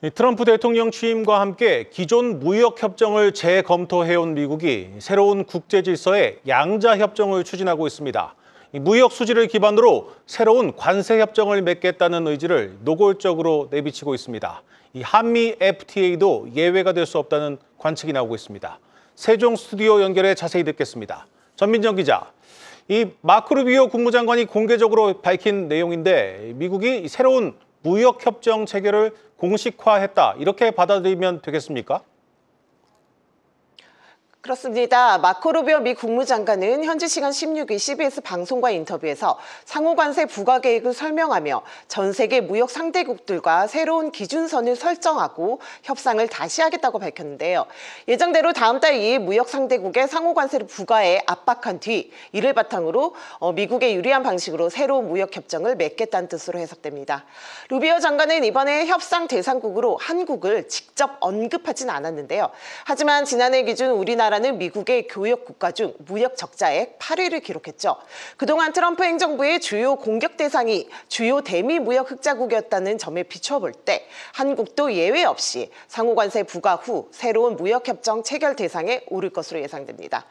트럼프 대통령 취임과 함께 기존 무역 협정을 재검토해온 미국이 새로운 국제 질서의 양자 협정을 추진하고 있습니다. 무역 수지를 기반으로 새로운 관세 협정을 맺겠다는 의지를 노골적으로 내비치고 있습니다. 이 한미 FTA도 예외가 될 수 없다는 관측이 나오고 있습니다. 세종 스튜디오 연결해 자세히 듣겠습니다. 전민정 기자. 이 마크 루비오 국무장관이 공개적으로 밝힌 내용인데 미국이 새로운 무역 협정 체결을 공식화했다, 이렇게 받아들이면 되겠습니까? 그렇습니다. 마코 루비오 미 국무장관은 현지 시간 16일 CBS 방송과 인터뷰에서 상호관세 부과 계획을 설명하며 전 세계 무역 상대국들과 새로운 기준선을 설정하고 협상을 다시 하겠다고 밝혔는데요. 예정대로 다음 달 2일 무역 상대국의 상호관세를 부과해 압박한 뒤 이를 바탕으로 미국에 유리한 방식으로 새로운 무역 협정을 맺겠다는 뜻으로 해석됩니다. 루비오 장관은 이번에 협상 대상국으로 한국을 직접 언급하진 않았는데요. 하지만 지난해 기준 우리나라는 미국의 교역 국가 중 무역 적자액 8위를 기록했죠. 그동안 트럼프 행정부의 주요 공격 대상이 주요 대미 무역 흑자국이었다는 점에 비춰볼 때 한국도 예외 없이 상호관세 부과 후 새로운 무역 협정 체결 대상에 오를 것으로 예상됩니다.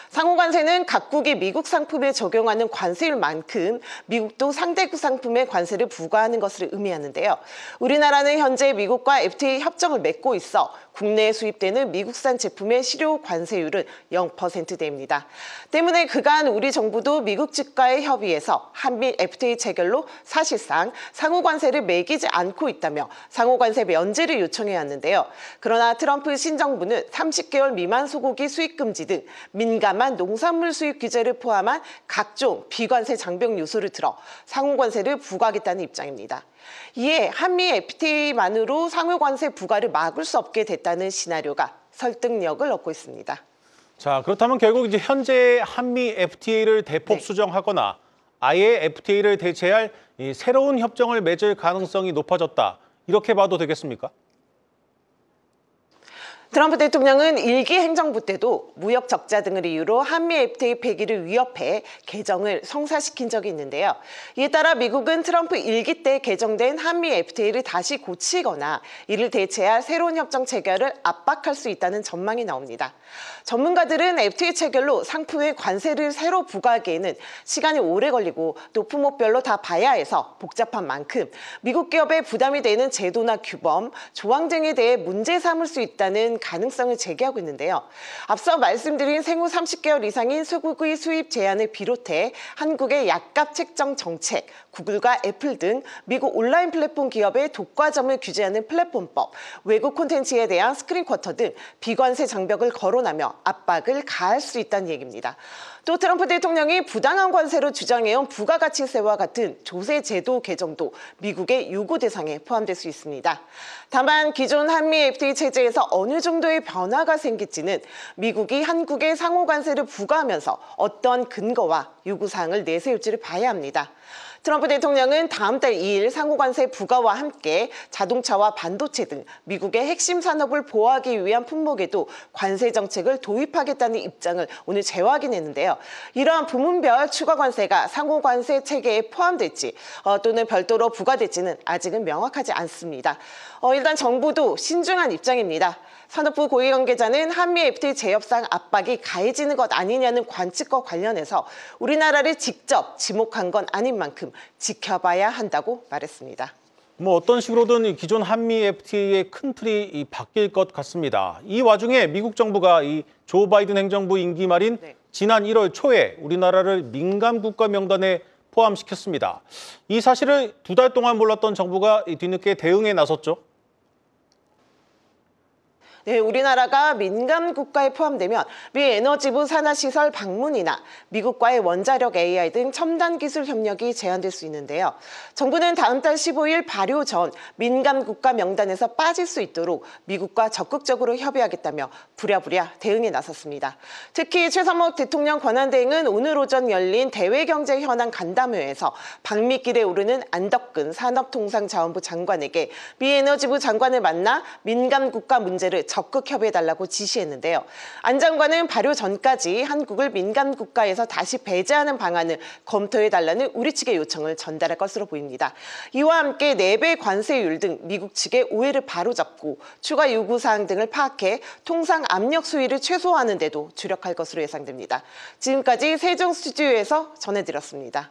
상호관세는 각국이 미국 상품에 적용하는 관세율 만큼 미국도 상대국 상품에 관세를 부과하는 것을 의미하는데요. 우리나라는 현재 미국과 FTA 협정을 맺고 있어 국내에 수입되는 미국산 제품의 실효 관세율은 0%대입니다. 때문에 그간 우리 정부도 미국 측과의 협의에서 한미 FTA 체결로 사실상 상호관세를 매기지 않고 있다며 상호관세 면제를 요청해 왔는데요. 그러나 트럼프 신정부는 30개월 미만 소고기 수입 금지 등 민감한 농산물 수입 규제를 포함한 각종 비관세 장벽 요소를 들어 상호관세를 부과하겠다는 입장입니다. 이에 한미 FTA만으로 상호관세 부과를 막을 수 없게 됐다는 시나리오가 설득력을 얻고 있습니다. 자, 그렇다면 결국 이제 현재 한미 FTA를 대폭 수정하거나 아예 FTA를 대체할 이 새로운 협정을 맺을 가능성이 높아졌다, 이렇게 봐도 되겠습니까? 트럼프 대통령은 일기 행정부 때도 무역 적자 등을 이유로 한미 FTA 폐기를 위협해 개정을 성사시킨 적이 있는데요. 이에 따라 미국은 트럼프 일기 때 개정된 한미 FTA를 다시 고치거나 이를 대체할 새로운 협정 체결을 압박할 수 있다는 전망이 나옵니다. 전문가들은 FTA 체결로 상품의 관세를 새로 부과하기에는 시간이 오래 걸리고 또 품목별로 다 봐야 해서 복잡한 만큼 미국 기업에 부담이 되는 제도나 규범, 조항 등에 대해 문제 삼을 수 있다는 가능성을 제기하고 있는데요. 앞서 말씀드린 생후 30개월 이상인 소고기 수입 제한을 비롯해 한국의 약값 책정 정책, 구글과 애플 등 미국 온라인 플랫폼 기업의 독과점을 규제하는 플랫폼법, 외국 콘텐츠에 대한 스크린 쿼터 등 비관세 장벽을 거론하며 압박을 가할 수 있다는 얘기입니다. 또 트럼프 대통령이 부당한 관세로 주장해온 부가가치세와 같은 조세 제도 개정도 미국의 요구 대상에 포함될 수 있습니다. 다만 기존 한미 FTA 체제에서 어느 정도의 변화가 생길지는 미국이 한국에 상호관세를 부과하면서 어떤 근거와 요구사항을 내세울지를 봐야 합니다. 트럼프 대통령은 다음 달 2일 상호관세 부과와 함께 자동차와 반도체 등 미국의 핵심 산업을 보호하기 위한 품목에도 관세 정책을 도입하겠다는 입장을 오늘 재확인했는데요. 이러한 부문별 추가 관세가 상호관세 체계에 포함될지 또는 별도로 부과될지는 아직은 명확하지 않습니다. 일단 정부도 신중한 입장입니다. 산업부 고위 관계자는 한미 FTA 재협상 압박이 가해지는 것 아니냐는 관측과 관련해서 우리나라를 직접 지목한 건 아닌 만큼 지켜봐야 한다고 말했습니다. 어떤 식으로든 기존 한미 FTA의 큰 틀이 바뀔 것 같습니다. 이 와중에 미국 정부가 이 조 바이든 행정부 임기 말인 지난 1월 초에 우리나라를 민감 국가 명단에 포함시켰습니다. 이 사실을 2달 동안 몰랐던 정부가 뒤늦게 대응에 나섰죠. 네, 우리나라가 민감 국가에 포함되면 미 에너지부 산하시설 방문이나 미국과의 원자력 AI 등 첨단 기술 협력이 제한될 수 있는데요. 정부는 다음 달 15일 발효 전 민감 국가 명단에서 빠질 수 있도록 미국과 적극적으로 협의하겠다며 부랴부랴 대응에 나섰습니다. 특히 최상목 대통령 권한대행은 오늘 오전 열린 대외경제 현안 간담회에서 방미길에 오르는 안덕근 산업통상자원부 장관에게 미 에너지부 장관을 만나 민감 국가 문제를 적극 협의해달라고 지시했는데요. 안 장관은 발효 전까지 한국을 민간 국가에서 다시 배제하는 방안을 검토해달라는 우리 측의 요청을 전달할 것으로 보입니다. 이와 함께 4배 관세율 등 미국 측의 오해를 바로잡고 추가 요구사항 등을 파악해 통상 압력 수위를 최소화하는 데도 주력할 것으로 예상됩니다. 지금까지 세종 스튜디오에서 전해드렸습니다.